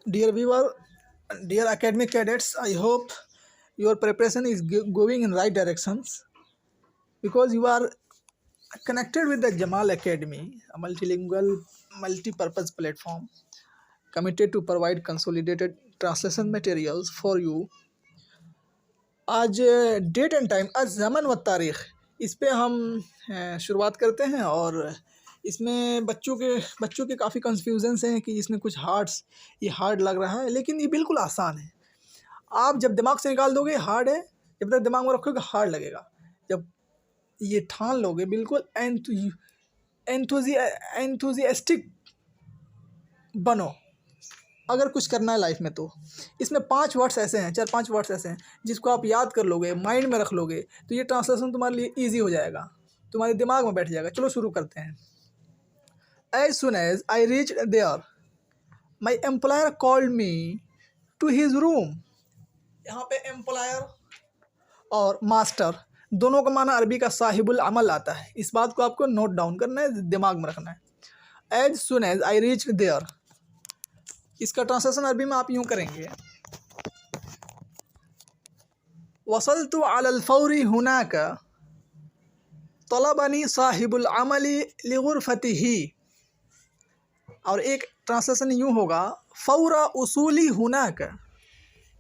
Dear viewer, dear academic cadets, I hope your preparation is going in right directions because you are connected with the Jamal Academy, a multilingual, multi-purpose platform committed to provide consolidated translation materials for you. आज date and time, आज ज़मन व तारीख़, इस पे हम शुरुआत करते हैं। और इसमें बच्चों के काफ़ी कन्फ्यूजन्स हैं कि इसमें कुछ ये हार्ड लग रहा है, लेकिन ये बिल्कुल आसान है। आप जब दिमाग से निकाल दोगे हार्ड है, जब तक दिमाग में रखोगे हार्ड लगेगा। जब ये ठान लोगे बिल्कुल एंथुजियास्टिक बनो अगर कुछ करना है लाइफ में, तो इसमें 5 वर्ड्स ऐसे हैं, 4-5 वर्ड्स ऐसे हैं जिसको आप याद कर लोगे, माइंड में रख लोगे, तो ये ट्रांसलेशन तुम्हारे लिए ईजी हो जाएगा, तुम्हारे दिमाग में बैठ जाएगा। चलो शुरू करते हैं। As soon as I reached there, my employer called me to his room। यहाँ पे एम्प्लॉयर और मास्टर दोनों का माना अरबी का साहिबुल अमल आता है। इस बात को आपको नोट डाउन करना है, दिमाग में रखना है। As soon as I reached there, इसका ट्रांसलेशन अरबी में आप यूँ करेंगे, वसलतु अलल फौरी हुनाका तलबनी साहिबुल अमली लिगुरफतिही। और एक ट्रांसलेशन यूँ होगा, फ़ौरा उसूली हुनाका,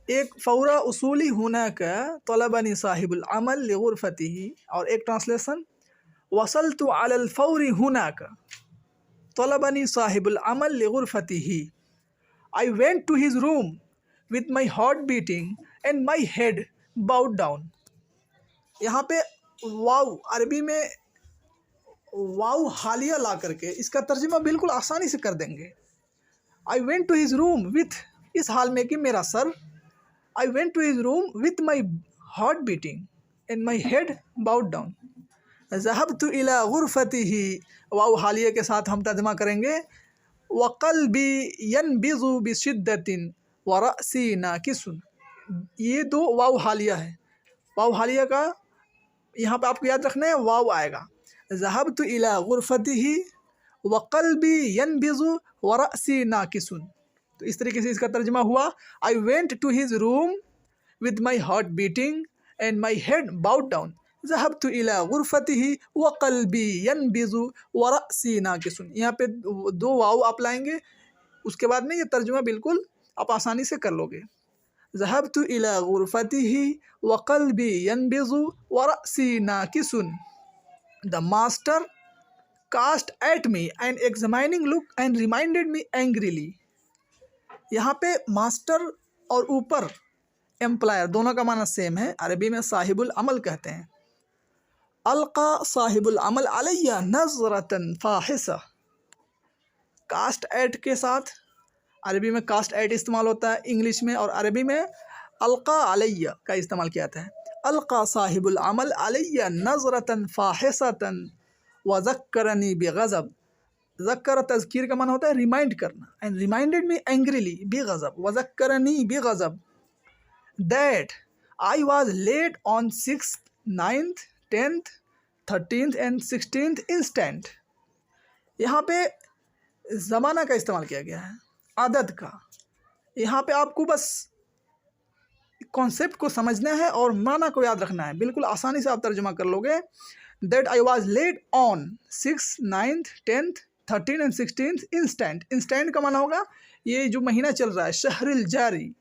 एक फ़ौरा उसूली हुनाका तलबनी साहिबुल अमल लिगुरफतिही। और एक ट्रांसलेशन, वसलतु अलल फौरी हुनाका तलबनी साहिबुल अमल लिगुरफतिही। I went to his room with my heart beating and my head bowed down। यहाँ पे वाव, अरबी में वाव हालिया ला करके इसका तर्जुमा बिल्कुल आसानी से कर देंगे। I went to his room with, इस हाल में कि मेरा sir, I went to his room with my heart beating and my head bowed down। ज़हबतु इला गुरफतिही, वाव हालिया के साथ हम तर्जुमा करेंगे, वक़ल्बी यनबिज़ु बिशिद्दतिन व रअसी नाकिसुन। ये 2 वाव हालिया है। वाव हालिया का यहाँ पे आपको याद रखना है, वाव आएगा। ज़हबतु इला गुरफतिही वक़ल्बी यनबिज़ु व रअसी नाकिसुन। तो इस तरीके से इसका तर्जुमा हुआ, I went to his room with my heart beating and my head bowed down. ज़हबतु इला गुरफतिही व क़ल्बी यनबिज़ु व रअसी नाकिसुन। यहाँ पे 2 वाव आप लाएंगे, उसके बाद में ये तर्जुमा बिल्कुल आप आसानी से कर लोगे। ज़हबतु इला गुरफतिही व क़ल्बी यनबिज़ु व रअसी नाकिसुन। The master cast at me and examining look and reminded me angrily. यहाँ पे मास्टर और ऊपर एम्प्लॉयर दोनों का माना सेम है, अरबी में साहिबुल अमल कहते हैं। अलका साहिबुल अमल अलैया नज़रतन फ़ाहिसा। कास्ट एट के साथ अरबी में कास्ट एट इस्तेमाल होता है इंग्लिश में, और अरबी में अलका अलैया का इस्तेमाल किया जाता है। अलका साहिबुल अमल अलैया नज़रतन फ़ाहिसतन व ज़क्करनी बिग़ज़ब। ज़क्कर तज़कीर का माना होता है रिमाइंड करना, एंड रिमाइंडेड मी एंग्रीली बिग़ज़ब व ज़क्करनी बिग़ज़ब that I was late on 6th, 9th, 10th, 13th and 16th instant. यहाँ पे ज़माना का इस्तेमाल किया गया है, आदत का। यहाँ पे आपको बस कॉन्सेप्ट को समझना है और माना को याद रखना है, बिल्कुल आसानी से आप तर्जुमा कर लोगे। That I was late on 6th, 9th, 10th, 13th and 16th instant. Instant का माना होगा ये जो महीना चल रहा है, शहरुल जारी,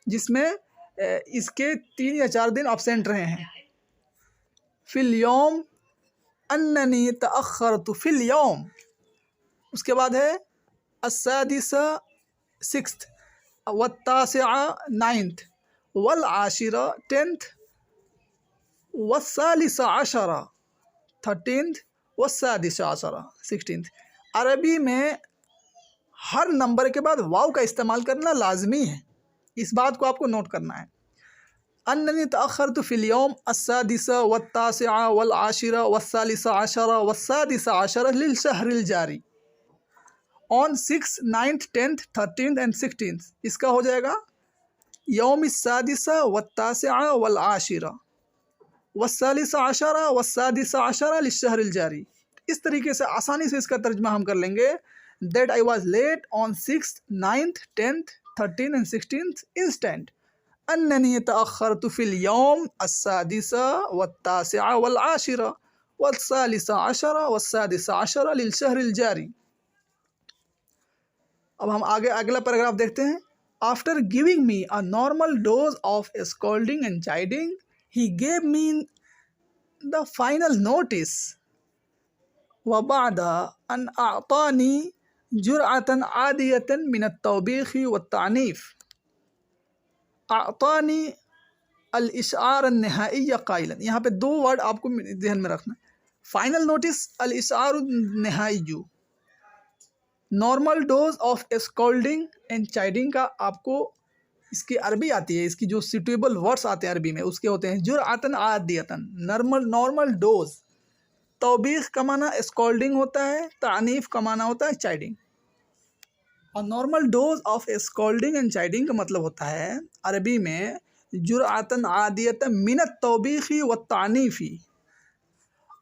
जिसमें इसके 3 या 4 दिन एब्सेंट रहे हैं। फिल यौम अन्ननी तअख़रतु फिल यौम। उसके बाद है अस्सादिसा 6th, वत्तासिआ 9th, वल आशिरा 10th, वस्सालिसा Ashara 13th, वस्सादिसा Ashara 16th। अरबी में हर नंबर के बाद वाव का इस्तेमाल करना लाजमी है, इस बात को आपको नोट करना है। अन्ननी तअख़रतु फिल यौम अस्सादिसा वत्तासिआ वल आशिरा वस्सालिसा अशरा वस्सादिसा अशरा लिल शहरिल जारी। On 6th, 9th, 10th, 13th and 16th इसका हो जाएगा यौम सादिसा वत्तासिआ वल आशिरा वस्सालिसा अशरा वस्सादिसा अशरा लिल शहरिल जारी। इस तरीके से आसानी से इसका तर्जुमा हम कर लेंगे। That I was late on 6th, 9th, 10th, 13 and 16th instant अन्ननी तअख़रतु फ़िल यौम अस्सादिसा वत्तासिआ वल आशिरा वस्सालिसा अशरा वस्सादिसा अशरा लिल शहरिल जारी। अब हम आगे अगला पैराग्राफ देखते हैं। After giving me a normal dose of scolding and chiding he gave me the final notice वबाद अन अअतानी जुरअतन आदियतन मिन अत-तौबीख़ वत-तानीफ़ अअतानी अल-इशआर अन-निहाइय्य क़ाइलन। यहाँ पे दो वर्ड आपको ध्यान में रखना है। फाइनल नोटिस अल-इशआर अन-निहाइय्य, normal dose of scolding and chiding का आपको इसकी अरबी आती है, इसकी जो सूटेबल वर्ड्स आते हैं अरबी में उसके होते हैं जुरअतन आदियतन, नॉर्मल डोज। तौबीख़ का माना स्कोल्डिंग होता है, तानीफ़ का माना होता है चाइडिंग। और normal dose of scolding and chiding का मतलब होता है अरबी में जुरअतन आदियतन मिनत तौबीख़ी व तानीफ़ी।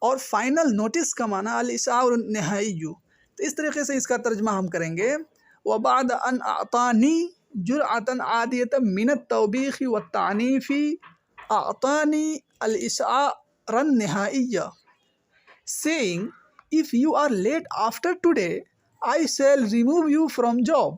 और फाइनल नोटिस का माना अल-इशआर निहाइय्यु। तो इस तरीके से इसका तर्जमा हम करेंगे वबाद अन अअतानी जुरअतन आदियतन मिनत तौबीख़ी व तानीफ़ी अअतानी अल-इशआर निहाइय्य, saying if you are late after today I shall remove you from job.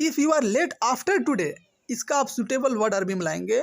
If you are late after today, इसका आप suitable word अरबी में लाएंगे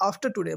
after today,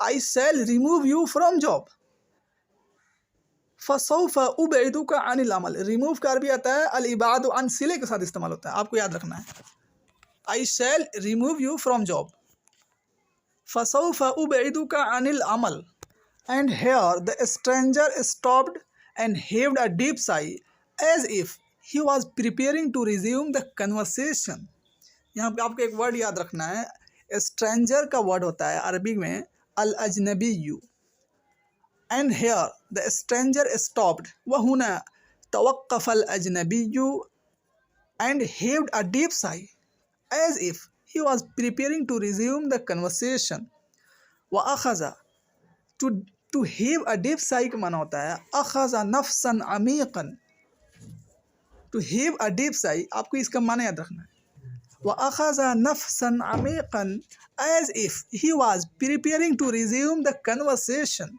I shall remove you from job. फ़सौफ़ उबइदुका अनिल अमल, रिमूव का अरबी आता है अल-इबाद अन सिले के साथ इस्तेमाल होता है, आपको याद रखना है। I shall remove you from job. फ़सौफ़ उबइदुका अनिल अमल। And here the stranger stopped and heaved a deep sigh as if he was preparing to resume the conversation. यहाँ पे आपको एक वर्ड याद रखना है, स्ट्रेंजर का वर्ड होता है अरबी में अल-अजनबी। And here the stranger stopped वहुना तवक्कफ़ अल-अजनबी and heaved a deep sigh as if he was preparing to resume the conversation. वअख़ज़, to heave a deep sigh का माना होता है अख़ज़ नफ़्सन अमीक़न। to heave a deep sigh आपको इसका माना याद रखना है। वअख़ज़ नफ़्सन अमीक़न as if he was preparing to resume the conversation.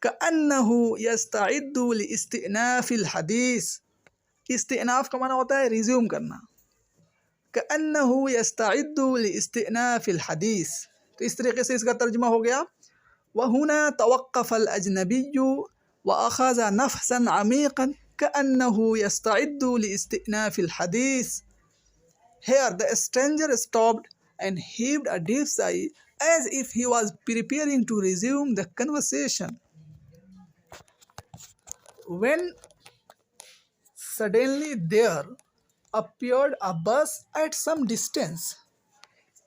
कअन्नहु यस्तइद्दु लिइस्तिनाफ़िल हदीस। इस्तिनाफ़ का माना होता है रिज्यूम करना। कअन्नहु यस्तइद्दु लिइस्तिनाफ़िल हदीस। तो इस तरीके से इसका तर्जुमा हो गया वहुना तवक्कफ़ अल-अजनबिय्यु वअख़ज़ नफ़्सन अमीक़न कअन्नहु यस्तइद्दु लिइस्तिनाफ़िल हदीस। Here the stranger stopped and heaved a deep sigh as if he was preparing to resume the conversation. When suddenly there appeared a bus at some distance,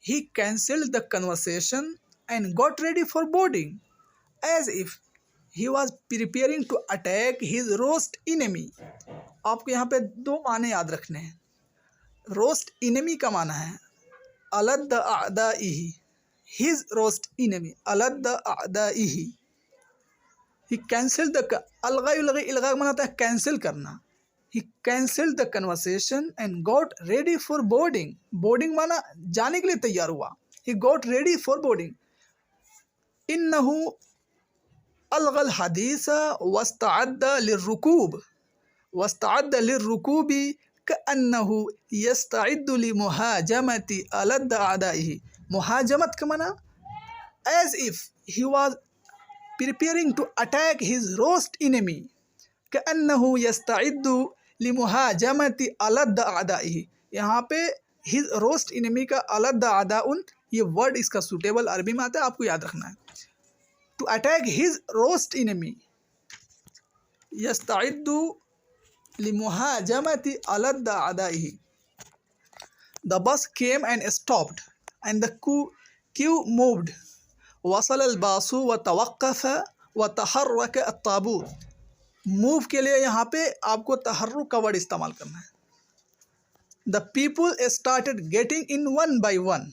He cancelled the conversation and got ready for boarding, as if he was preparing to attack his roast enemy. आपको यहाँ पे दो माने याद रखने हैं। Roast enemy का माना है अलद अअदाइही, his roast enemy अलद अअदाइही। he cancelled the इल्गा माना होता है कैंसिल करना। he cancelled the conversation and got ready for boarding. boarding माना जाने के लिए तैयार हुआ। he got ready for boarding. इन्नहु अलगल हदीस वस्तअद्द लिर्रुकूब वस्तअद्द लिर्रुकूबी कअन्नहु यस्तइद्दु लिमुहाजमति अलद अअदाइही। मुहाजमत का माना as if he was preparing to attack his roast enemy. कअन्नहु यस्तइद्दु लिमुहाजमति अलद अअदाइही। यहाँ पे his roast enemy का अलद अअदाउन ये वर्ड इसका सूटेबल अरबी में आता है, आपको याद रखना है। to attack his roast enemy यस्तइद्दु लिमुहाजमति अलद अअदाइही। The bus came and stopped and the queue moved. वसल अलबासु व तवक्कफ़ व तहर्रक अत्ताबूत। मूव के लिए यहाँ पे आपको तहर्रुक का वर्ड इस्तेमाल करना है। The people started getting in one by one.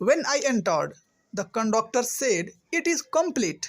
When I entered, the conductor said, "It is complete."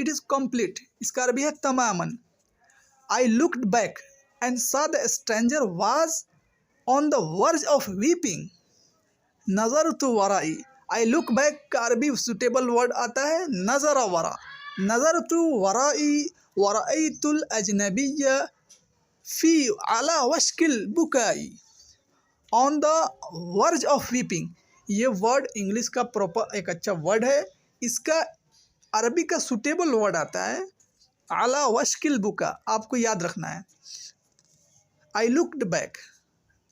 it is complete, इसका अरबी है तमामन. I looked back and saw the stranger was on the verge of weeping. नज़रतु Varai. I look back का अरबी suitable word आता है नज़र वरा. नज़रतु वराई वराईतुल अजनबिय्य फी अला वश्किल बुकाई. On the verge of weeping, ये वर्ड इंग्लिश का प्रॉपर एक अच्छा वर्ड है. इसका अरबी का सुटेबल वर्ड आता है अला वश्किल बुका, आपको याद रखना है. I looked back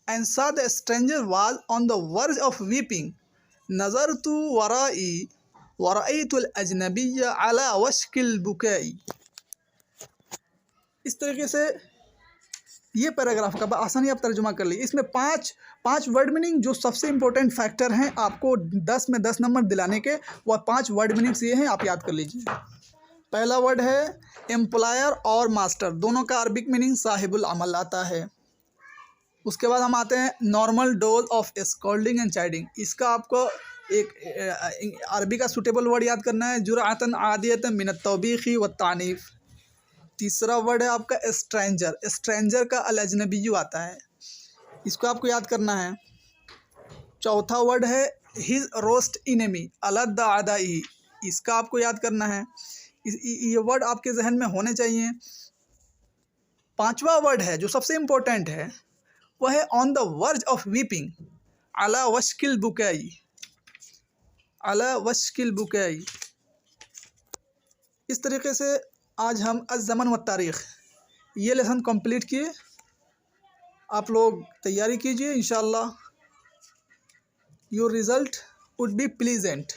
and saw the stranger was on the verge of weeping. नज़रतु वराई वराईतुल अजनबिय्य अला वश्किल बुकाई. इस तरीके से ये पैराग्राफ का आसानी आप तर्जुमा कर लीजिए. इसमें पाँच वर्ड मीनिंग जो सबसे इम्पोर्टेंट फैक्टर हैं आपको 10 में 10 नंबर दिलाने के, वह 5 वर्ड मीनिंग्स ये हैं, आप याद कर लीजिए. पहला वर्ड है एम्प्लॉयर और मास्टर, दोनों का अरबिक मीनिंग साहिबुल अमल आता है. उसके बाद हम आते हैं normal dose of scolding and chiding. इसका आपको एक अरबी का सूटेबल वर्ड याद करना है जुरअतन आदियतन मिन तौबीखी व तानीफ़. तीसरा वर्ड है आपका स्ट्रेंजर. स्ट्रेंजर का अल अजनबिय्यु आता है, इसको आपको याद करना है. चौथा वर्ड है हिज रोस्ट इनेमी अलद आदाई. इसका आपको याद करना है, ये वर्ड आपके जहन में होने चाहिए. पांचवा वर्ड है जो सबसे इम्पोर्टेंट है, वह है on the verge of weeping अला वश्किल बुकाई. अला वश्किल बुकाई. इस तरीके से आज हम अज़्ज़मन व तारीख़ ये लेसन कंप्लीट किए. आप लोग तैयारी कीजिए, इंशाअल्लाह your result would be pleasant.